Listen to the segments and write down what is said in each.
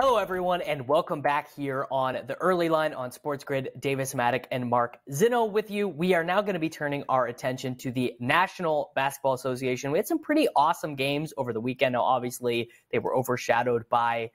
Hello, everyone, and welcome back here on the early line on SportsGrid. Davis Mattek and Mark Zinno with you. We are now going to be turning our attention to the National Basketball Association. We had some pretty awesome games over the weekend. Now, obviously, they were overshadowed by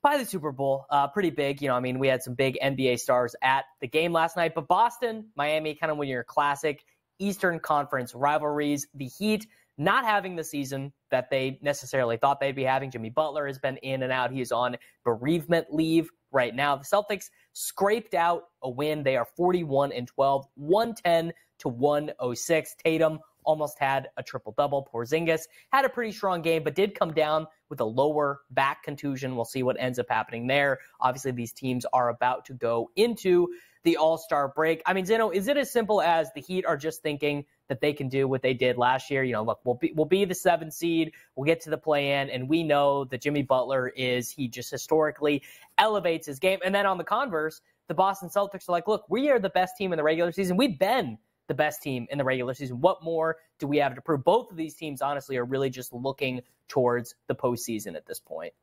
the Super Bowl. Pretty big. We had some big NBA stars at the game last night. But Boston, Miami, kind of when you're classic Eastern Conference rivalries, the Heat not having the season that they necessarily thought they'd be having. Jimmy Butler has been in and out. He is on bereavement leave right now. The Celtics scraped out a win. They are 41-12, 110-106. Tatum almost had a triple-double. Porzingis had a pretty strong game, but did come down with a lower back contusion. We'll see what ends up happening there. Obviously, these teams are about to go into the All-Star break. Zinno, is it as simple as the Heat are just thinking that they can do what they did last year? Look, we'll be the 7th seed. We'll get to the play-in, and we know that Jimmy Butler he just historically elevates his game. And then on the converse, the Boston Celtics are like, look, we are the best team in the regular season. We've been the best team in the regular season. What more do we have to prove? Both of these teams, honestly, are really just looking towards the postseason at this point.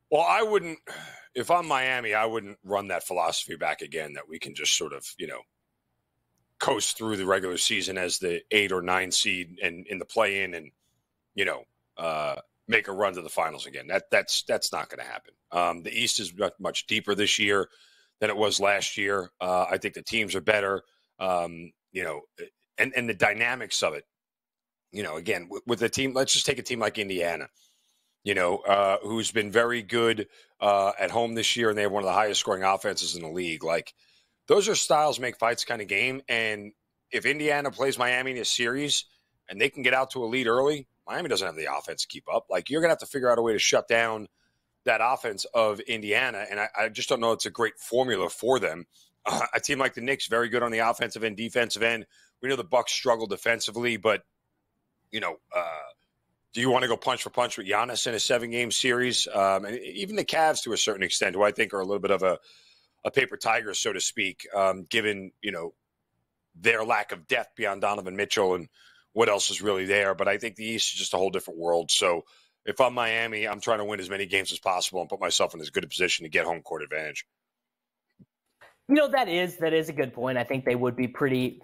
Well, I wouldn't, if I'm Miami, I wouldn't run that philosophy back again that we can just sort of, coast through the regular season as the 8 or 9 seed and in the play-in and, make a run to the finals again. That's not going to happen. The East is much deeper this year than it was last year. I think the teams are better, and the dynamics of it, again, with a team, let's just take a team like Indiana, who's been very good at home this year, and they have one of the highest scoring offenses in the league. Like, those are styles make fights kind of game. And if Indiana plays Miami in a series and they can get out to a lead early, Miami doesn't have the offense to keep up. Like, you're going to have to figure out a way to shut down that offense of Indiana. And I just don't know it's a great formula for them. A team like the Knicks, very good on the offensive and defensive end. We know the Bucks struggle defensively, but, do you want to go punch for punch with Giannis in a 7-game series? And even the Cavs, to a certain extent, who I think are a little bit of a paper tiger, so to speak, given, their lack of depth beyond Donovan Mitchell and what else is really there. But I think the East is just a whole different world. So if I'm Miami, I'm trying to win as many games as possible and put myself in as good a position to get home court advantage. That is a good point. I think they'd be pretty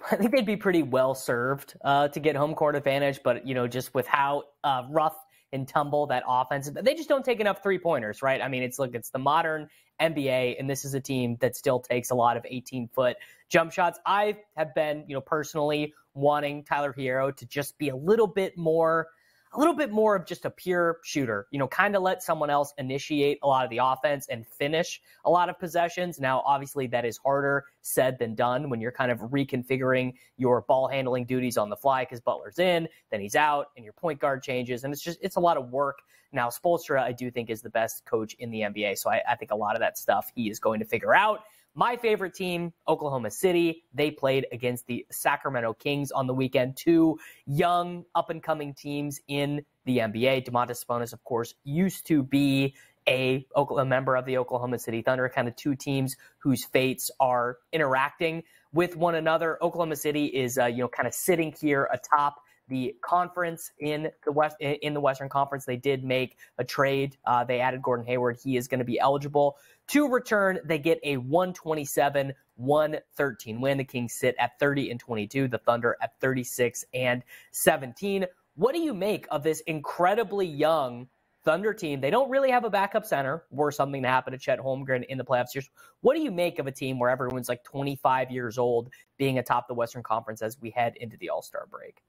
well served to get home court advantage. But, just with how rough and tumble that offense, they just don't take enough 3-pointers, right? It's the modern NBA, and this is a team that still takes a lot of 18-foot jump shots. I have been, personally wanting Tyler Hero to just be a little bit more of just a pure shooter, kind of let someone else initiate a lot of the offense and finish a lot of possessions. Now, obviously, that is harder said than done when you're kind of reconfiguring your ball handling duties on the fly because Butler's in, then he's out, and your point guard changes. And it's a lot of work. Now, Spoelstra, I do think, is the best coach in the NBA. So I think a lot of that stuff he is going to figure out. My favorite team, Oklahoma City, they played against the Sacramento Kings on the weekend. 2 young, up-and-coming teams in the NBA. Domantas Sabonis, of course, used to be a member of the Oklahoma City Thunder, kind of 2 teams whose fates are interacting with one another. Oklahoma City is, kind of sitting here atop the conference in the Western Conference. They did make a trade. They added Gordon Hayward. He is going to be eligible to return. They get a 127-113 win. The Kings sit at 30-22. The Thunder at 36-17. What do you make of this incredibly young Thunder team? They don't really have a backup center. Were something to happen to Chet Holmgren in the playoffs. What do you make of a team where everyone's like 25 years old being atop the Western Conference as we head into the All-Star break?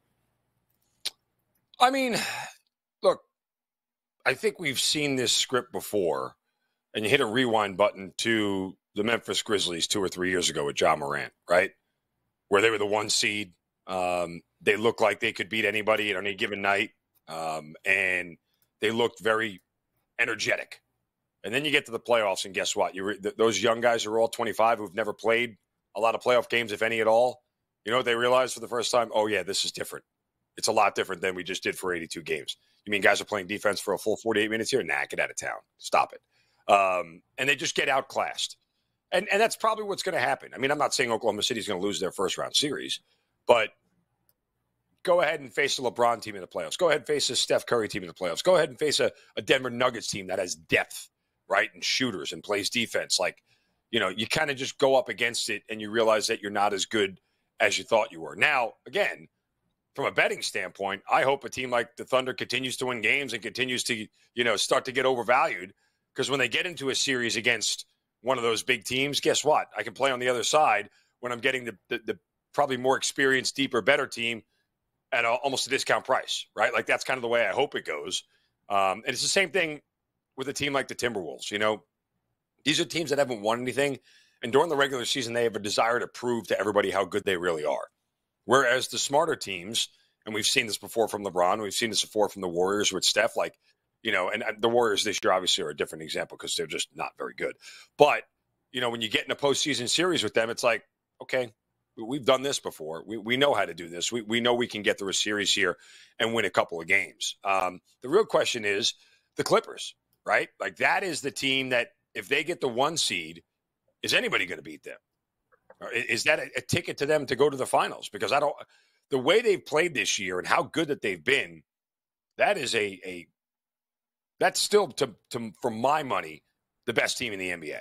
Look, I think we've seen this script before, and you hit a rewind button to the Memphis Grizzlies 2 or 3 years ago with Ja Morant, right? Where they were the 1 seed. They looked like they could beat anybody on any given night, and they looked very energetic. And then you get to the playoffs, and guess what? Those young guys are all 25 who've never played a lot of playoff games, if any at all. You know what they realized for the first time? Oh, yeah, this is different. It's a lot different than we just did for 82 games. You mean guys are playing defense for a full 48 minutes here? Nah, get out of town. Stop it. And they just get outclassed. And that's probably what's going to happen. I'm not saying Oklahoma City is going to lose their first-round series, but go ahead and face a LeBron team in the playoffs. Go ahead and face a Steph Curry team in the playoffs. Go ahead and face a Denver Nuggets team that has depth, right, and shooters and plays defense. Like, you kind of just go up against it and you realize that you're not as good as you thought you were. Now, again, from a betting standpoint, I hope a team like the Thunder continues to win games and continues to, start to get overvalued, because when they get into a series against one of those big teams, guess what? I can play on the other side when I'm getting the probably more experienced, deeper, better team at almost a discount price, right? Like, that's kind of the way I hope it goes. And it's the same thing with a team like the Timberwolves. These are teams that haven't won anything, and during the regular season, they have a desire to prove to everybody how good they really are. Whereas the smarter teams, and we've seen this before from LeBron, we've seen this before from the Warriors with Steph, and the Warriors this year obviously are a different example because they're just not very good. But, when you get in a postseason series with them, it's like, okay, we've done this before. We know how to do this. We know we can get through a series here and win a couple of games. The real question is the Clippers, right? Like, that is the team that if they get the 1 seed, is anybody going to beat them? Or is that a ticket to them to go to the finals? Because the way they've played this year and how good that they've been, that is that's still, for my money, the best team in the NBA.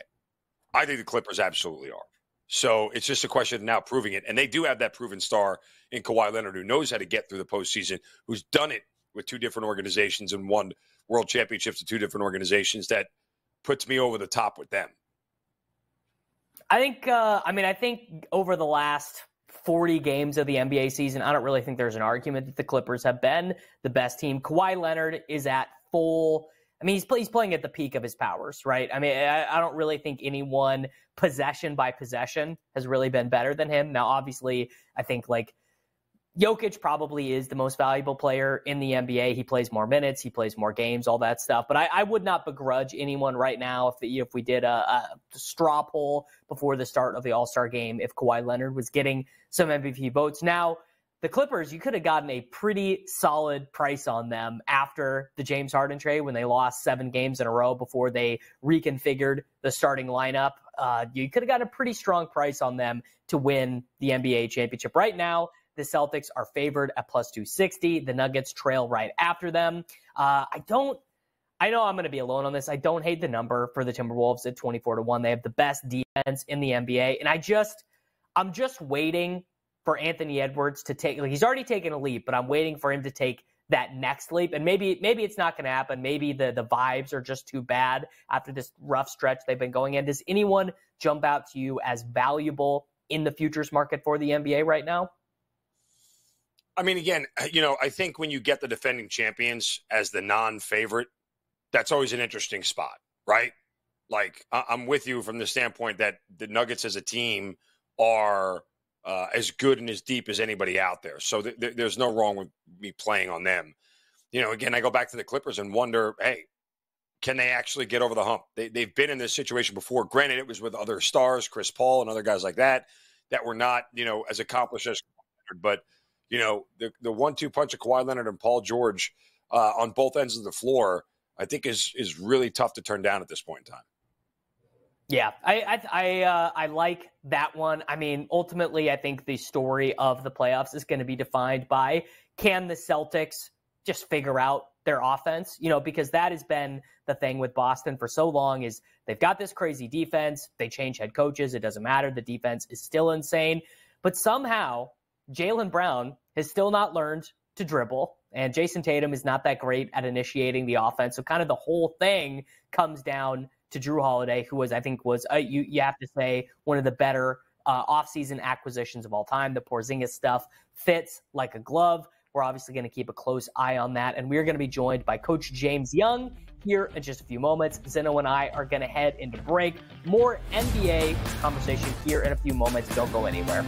I think the Clippers absolutely are. So it's just a question of now proving it. And they do have that proven star in Kawhi Leonard, who knows how to get through the postseason, who's done it with 2 different organizations and won world championships with 2 different organizations. That puts me over the top with them. I think, I think over the last 40 games of the NBA season, I don't really think there's an argument that the Clippers have been the best team. Kawhi Leonard is at full. He's playing at the peak of his powers, right? I don't really think anyone possession by possession has really been better than him. Now, obviously, I think Jokic probably is the most valuable player in the NBA. He plays more minutes, he plays more games, all that stuff. But I would not begrudge anyone right now if we did a straw poll before the start of the All-Star game if Kawhi Leonard was getting some MVP votes. Now, the Clippers, you could have gotten a pretty solid price on them after the James Harden trade when they lost 7 games in a row before they reconfigured the starting lineup. You could have gotten a pretty strong price on them to win the NBA championship. Right now, the Celtics are favored at plus 260. The Nuggets trail right after them. I know I'm going to be alone on this. I don't hate the number for the Timberwolves at 24-1. They have the best defense in the NBA. And I'm just waiting for Anthony Edwards to take, he's already taken a leap, but I'm waiting for him to take that next leap. And maybe it's not going to happen. Maybe the vibes are just too bad after this rough stretch they've been going in. Does anyone jump out to you as valuable in the futures market for the NBA right now? Again, I think when you get the defending champions as the non-favorite, that's always an interesting spot, right? Like, I'm with you from the standpoint that the Nuggets as a team are as good and as deep as anybody out there. So there's no wrong with me playing on them. Again, I go back to the Clippers and wonder, hey, can they actually get over the hump? They've been in this situation before. Granted, it was with other stars, Chris Paul and other guys like that were not, as accomplished as Leonard. But, the 1-2 punch of Kawhi Leonard and Paul George on both ends of the floor, I think is really tough to turn down at this point in time. Yeah, I like that one. Ultimately, I think the story of the playoffs is going to be defined by, can the Celtics just figure out their offense? Because that has been the thing with Boston for so long, is they've got this crazy defense. They change head coaches. It doesn't matter. The defense is still insane. But somehow, Jaylen Brown has still not learned to dribble, and Jayson Tatum is not that great at initiating the offense. So kind of the whole thing comes down to Jrue Holiday, who was you have to say, one of the better offseason acquisitions of all time. The Porzingis stuff fits like a glove. We're obviously going to keep a close eye on that, and we're going to be joined by Coach James Young here in just a few moments. Zinno and I are going to head into break. More NBA conversation here in a few moments. Don't go anywhere.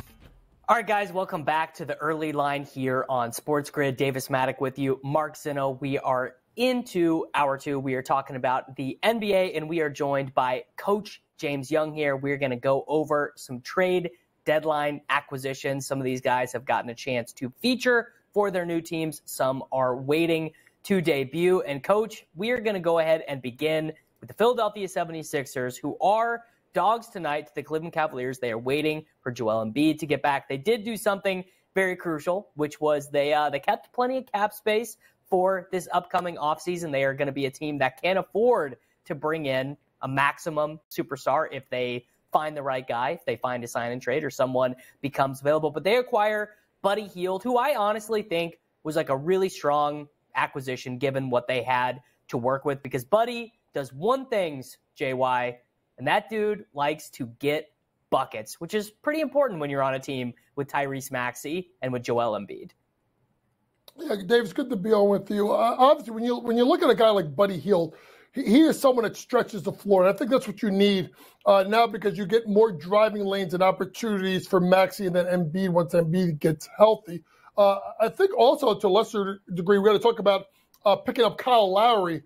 All right, guys, welcome back to the early line here on SportsGrid. Davis Mattek with you, Mark Zinno. We are into hour 2. We are talking about the NBA, and we are joined by Coach James Young here. We're going to go over some trade deadline acquisitions. Some of these guys have gotten a chance to feature for their new teams. Some are waiting to debut. And, Coach, we are going to go ahead and begin with the Philadelphia 76ers, who are dogs tonight to the Cleveland Cavaliers. They are waiting for Joel Embiid to get back. They did do something very crucial, which was they kept plenty of cap space for this upcoming offseason. They are going to be a team that can afford to bring in a maximum superstar if they find the right guy, if they find a sign and trade or someone becomes available. But they acquire Buddy Hield, who I honestly think was like a really strong acquisition given what they had to work with, because Buddy does one thing, JY, and that dude likes to get buckets, which is pretty important when you're on a team with Tyrese Maxey and with Joel Embiid. Yeah, Dave, it's good to be on with you. Obviously, when you look at a guy like Buddy Hield, he is someone that stretches the floor, and I think that's what you need now, because you get more driving lanes and opportunities for Maxey and then Embiid once Embiid gets healthy. I think also, to a lesser degree, we're going to talk about picking up Kyle Lowry,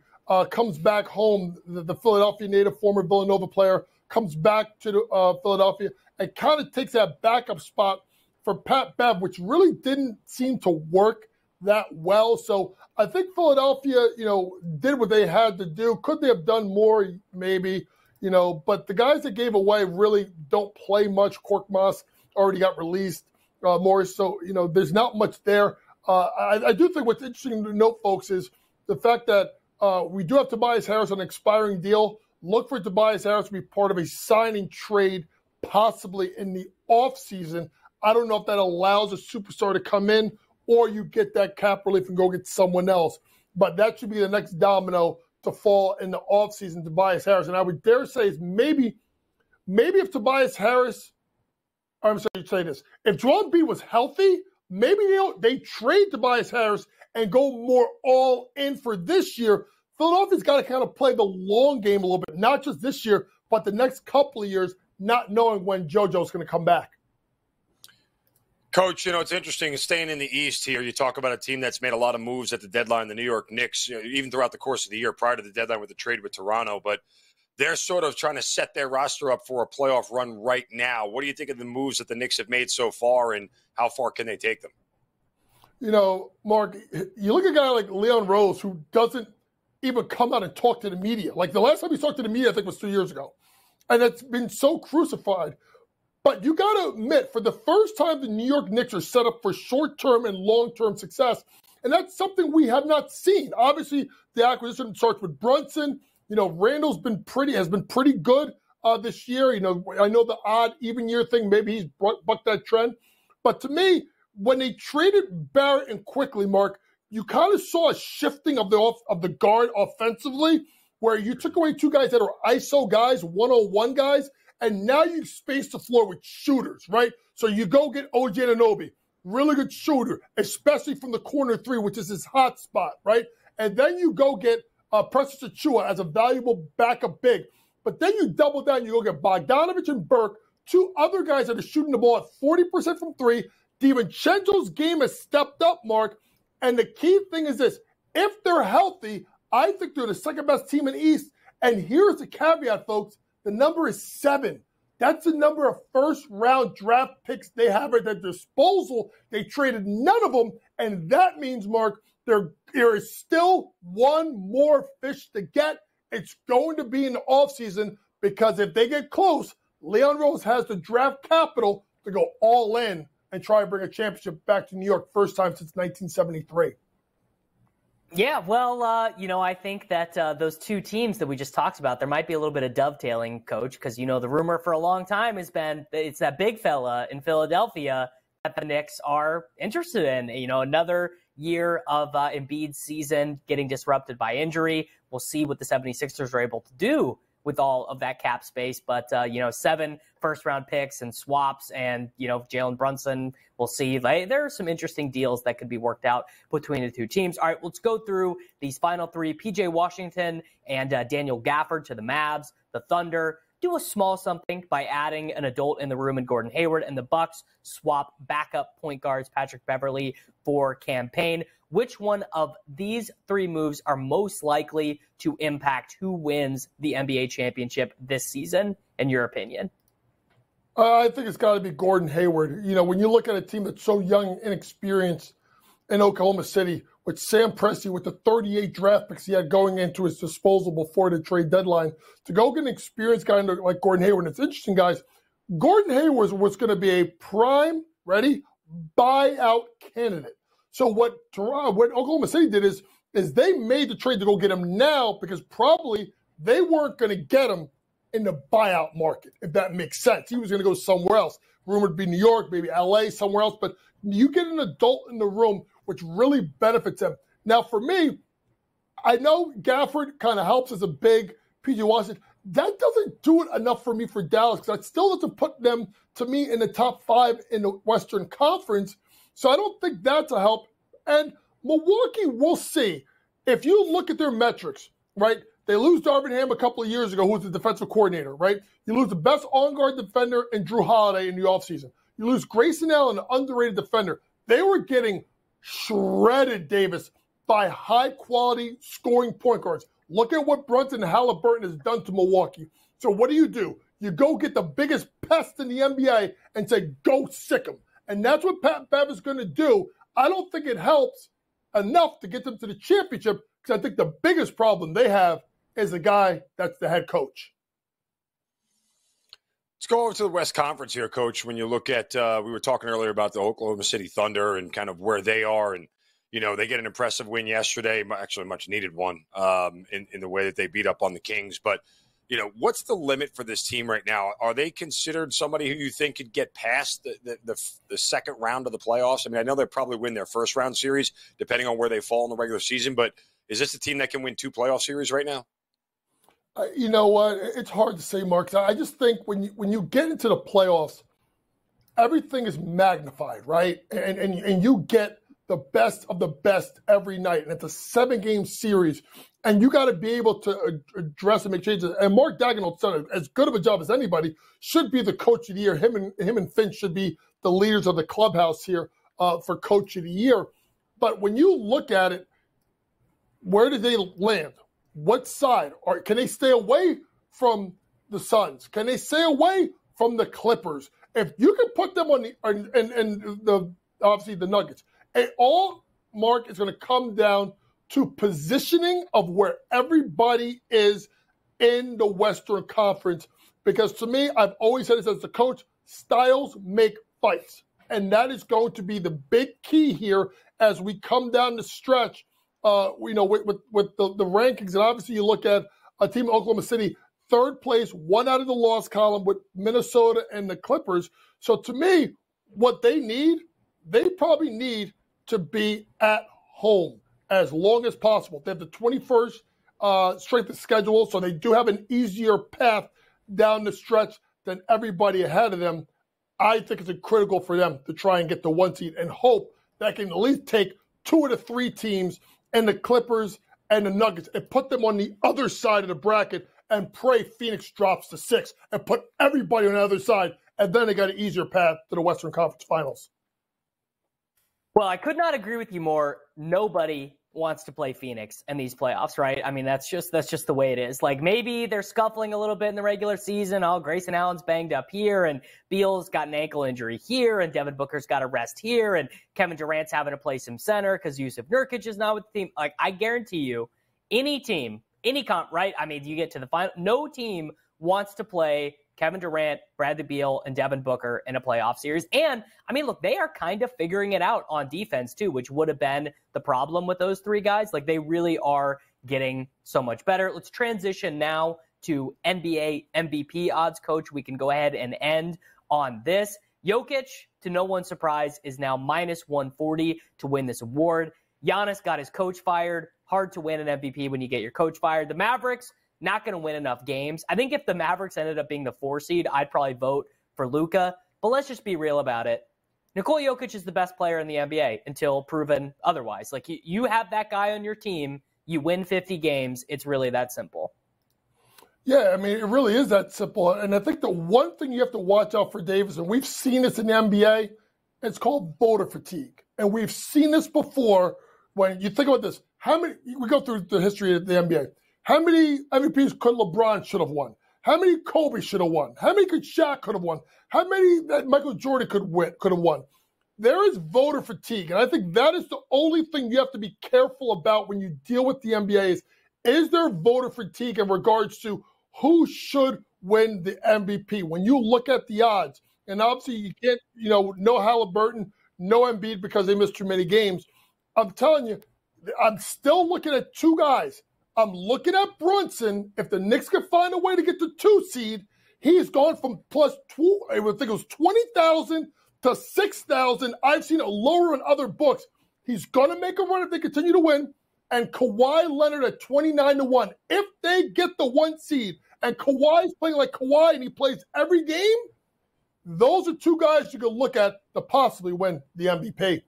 comes back home, the Philadelphia native, former Villanova player, comes back to Philadelphia and kind of takes that backup spot for Pat Bev, which really didn't seem to work that well. So I think Philadelphia, did what they had to do. Could they have done more? Maybe, but the guys that gave away really don't play much. Korkmaz already got released. Morris, so, there's not much there. I do think what's interesting to note, folks, is the fact that we do have Tobias Harris on an expiring deal. Look for Tobias Harris to be part of a signing trade, possibly in the offseason. I don't know if that allows a superstar to come in or you get that cap relief and go get someone else. But that should be the next domino to fall in the offseason, Tobias Harris. And I would dare say is maybe if Tobias Harris – I'm sorry to say this. If Joel Embiid was healthy, maybe they trade Tobias Harris and go more all in for this year. Philadelphia's got to kind of play the long game a little bit, not just this year, but the next couple of years, not knowing when JoJo's going to come back. Coach, it's interesting staying in the East here. You talk about a team that's made a lot of moves at the deadline, the New York Knicks, even throughout the course of the year prior to the deadline with the trade with Toronto. But they're sort of trying to set their roster up for a playoff run right now. What do you think of the moves that the Knicks have made so far, and how far can they take them? Mark, you look at a guy like Leon Rose, who doesn't even come out and talk to the media. Like the last time he talked to the media, I think was 2 years ago. And it's been so crucified. But you got to admit, for the first time, the New York Knicks are set up for short-term and long-term success. And that's something we have not seen. Obviously, the acquisition starts with Brunson. Randall's has been pretty good this year. I know the odd even year thing, maybe he's bucked that trend. But to me, when they traded Barrett and Quickly, Mark, you kind of saw a shifting of the guard offensively, where you took away two guys that are ISO guys, 101 guys, and now you space the floor with shooters, right? So you go get OG Anunoby, really good shooter, especially from the corner three, which is his hot spot, right? And then you go get Precious Achiuwa as a valuable backup big. But then you double down, you go get Bogdanovich and Burke, two other guys that are shooting the ball at 40% from three. DiVincenzo's game has stepped up, Mark. And the key thing is this. If they're healthy, I think they're the second best team in the East. And here's the caveat, folks. The number is 7. That's the number of first-round draft picks they have at their disposal. They traded none of them. And that means, Mark, there is still one more fish to get. It's going to be in the offseason, because if they get close, Leon Rose has the draft capital to go all in and try to bring a championship back to New York, first time since 1973. Yeah, well, I think that those two teams that we just talked about, there might be a little bit of dovetailing, Coach, because, the rumor for a long time has been it's that big fella in Philadelphia that the Knicks are interested in. Another year of Embiid's season getting disrupted by injury. We'll see what the 76ers are able to do with all of that cap space. But, 7 first-round picks and swaps and, Jalen Brunson, we'll see. There are some interesting deals that could be worked out between the two teams. All right, let's go through these final three. P.J. Washington and Daniel Gafford to the Mavs. The Thunder do a small something by adding an adult in the room in Gordon Hayward, and the Bucks swap backup point guards Patrick Beverley for Campaign. Which one of these three moves are most likely to impact who wins the NBA championship this season, in your opinion? I think it's got to be Gordon Hayward. When you look at a team that's so young and inexperienced in Oklahoma City, with Sam Presti, with the 38 draft picks he had going into his disposal before the trade deadline, to go get an experienced guy like Gordon Hayward. And it's interesting, guys. Gordon Hayward was going to be a prime, buyout candidate. So what Oklahoma City did is they made the trade to go get him now because probably they weren't going to get him in the buyout market, if that makes sense. He was going to go somewhere else. Rumored to be New York, maybe LA, somewhere else. But you get an adult in the room, which really benefits him. Now, for me, I know Gafford kind of helps as a big PG Washington. That doesn't do it enough for me for Dallas because that still doesn't put them, to me, in the top 5 in the Western Conference. So I don't think that's a help. And Milwaukee, we'll see. If you look at their metrics, right, they lose Darvin Ham a couple of years ago, who was the defensive coordinator, right? You lose the best on-guard defender in Drew Holiday in the offseason. You lose Grayson Allen, an underrated defender. They were getting shredded, Davis, by high-quality scoring point guards. Look at what Brunson and Halliburton has done to Milwaukee. So what do? You go get the biggest pest in the NBA and say, go sick him. And that's what Pat Bev is going to do. I don't think it helps enough to get them to the championship because I think the biggest problem they have is the guy that's the head coach. Let's go over to the West Conference here, Coach. When you look at, we were talking earlier about the Oklahoma City Thunder and kind of where they are. And, you know, they get an impressive win yesterday, actually a much needed one in the way that they beat up on the Kings. But, you know, what's the limit for this team right now? Are they considered somebody who you think could get past the second round of the playoffs? I mean, I know they'll probably win their first round series, depending on where they fall in the regular season. But is this a team that can win 2 playoff series right now? You know what? It's hard to say, Mark. I just think when you get into the playoffs, everything is magnified, right? And you get the best of the best every night. And it's a 7-game series. And you got to be able to address and make changes. And Mark Daigneault's done as good of a job as anybody, should be the coach of the year. Him and Finch should be the leaders of the clubhouse here for coach of the year. But when you look at it, where did they land? What side? Or can they stay away from the Suns? Can they stay away from the Clippers? If you can put them on the obviously the Nuggets, all, Mark, is going to come down to positioning of where everybody is in the Western Conference. Because to me, I've always said this as the coach, styles make fights. And that is going to be the big key here as we come down the stretch. With the rankings, and obviously you look at a team in Oklahoma City, 3rd place, 1 out of the loss column with Minnesota and the Clippers. So to me, what they probably need to be at home as long as possible. They have the 21st strength of schedule, so they do have an easier path down the stretch than everybody ahead of them. I think it's critical for them to try and get the 1 seed and hope that can at least take 2 of the 3 teams and the Clippers and the Nuggets and put them on the other side of the bracket and pray Phoenix drops to 6 and put everybody on the other side. And then they got an easier path to the Western Conference Finals. Well, I could not agree with you more. Nobody wants to play Phoenix in these playoffs, right? I mean, that's just the way it is. Like, maybe they're scuffling a little bit in the regular season. Oh, Grayson Allen's banged up here, and Beal's got an ankle injury here, and Devin Booker's got a rest here, and Kevin Durant's having to play some center because Yusuf Nurkic is not with the team. Like, I guarantee you, any team, right? I mean, you get to the final. No team wants to play Kevin Durant, Bradley Beal, and Devin Booker in a playoff series. And, I mean, look, they are kind of figuring it out on defense, too, which would have been the problem with those 3 guys. Like, they really are getting so much better. Let's transition now to NBA MVP odds, Coach. We can go ahead and end on this. Jokic, to no one's surprise, is now minus 140 to win this award. Giannis got his coach fired. Hard to win an MVP when you get your coach fired. The Mavericks, not going to win enough games. I think if the Mavericks ended up being the 4 seed, I'd probably vote for Luka. But let's just be real about it. Nikola Jokic is the best player in the NBA until proven otherwise. Like, you have that guy on your team, you win 50 games. It's really that simple. Yeah, I mean, it really is that simple. And I think the one thing you have to watch out for, Davis, and we've seen this in the NBA, it's called voter fatigue. And we've seen this before when you think about this. We go through the history of the NBA. How many MVPs could LeBron should have won? How many Kobe should have won? How many could Shaq could have won? How many that Michael Jordan could have won? There is voter fatigue, and I think that is the only thing you have to be careful about when you deal with the NBA is there voter fatigue in regards to who should win the MVP? When you look at the odds, and obviously you can't, no Halliburton, no Embiid because they missed too many games. I'm telling you, I'm still looking at two guys. I'm looking at Brunson. If the Knicks can find a way to get the 2 seed, he's gone from plus 2, I would think it was 20,000 to 6,000. I've seen it lower in other books. He's going to make a run if they continue to win. And Kawhi Leonard at 29-1. If they get the 1 seed and Kawhi's playing like Kawhi and he plays every game, those are two guys you can look at to possibly win the MVP.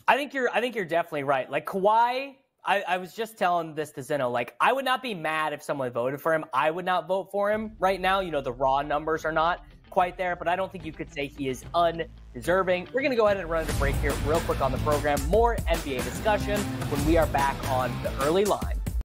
I think you're definitely right. Like Kawhi, I was just telling this to Zinno. Like I would not be mad if someone voted for him. I would not vote for him right now. You know, the raw numbers are not quite there, but I don't think you could say he is undeserving. We're going to go ahead and run a break here real quick on the program. More NBA discussion when we are back on the early line.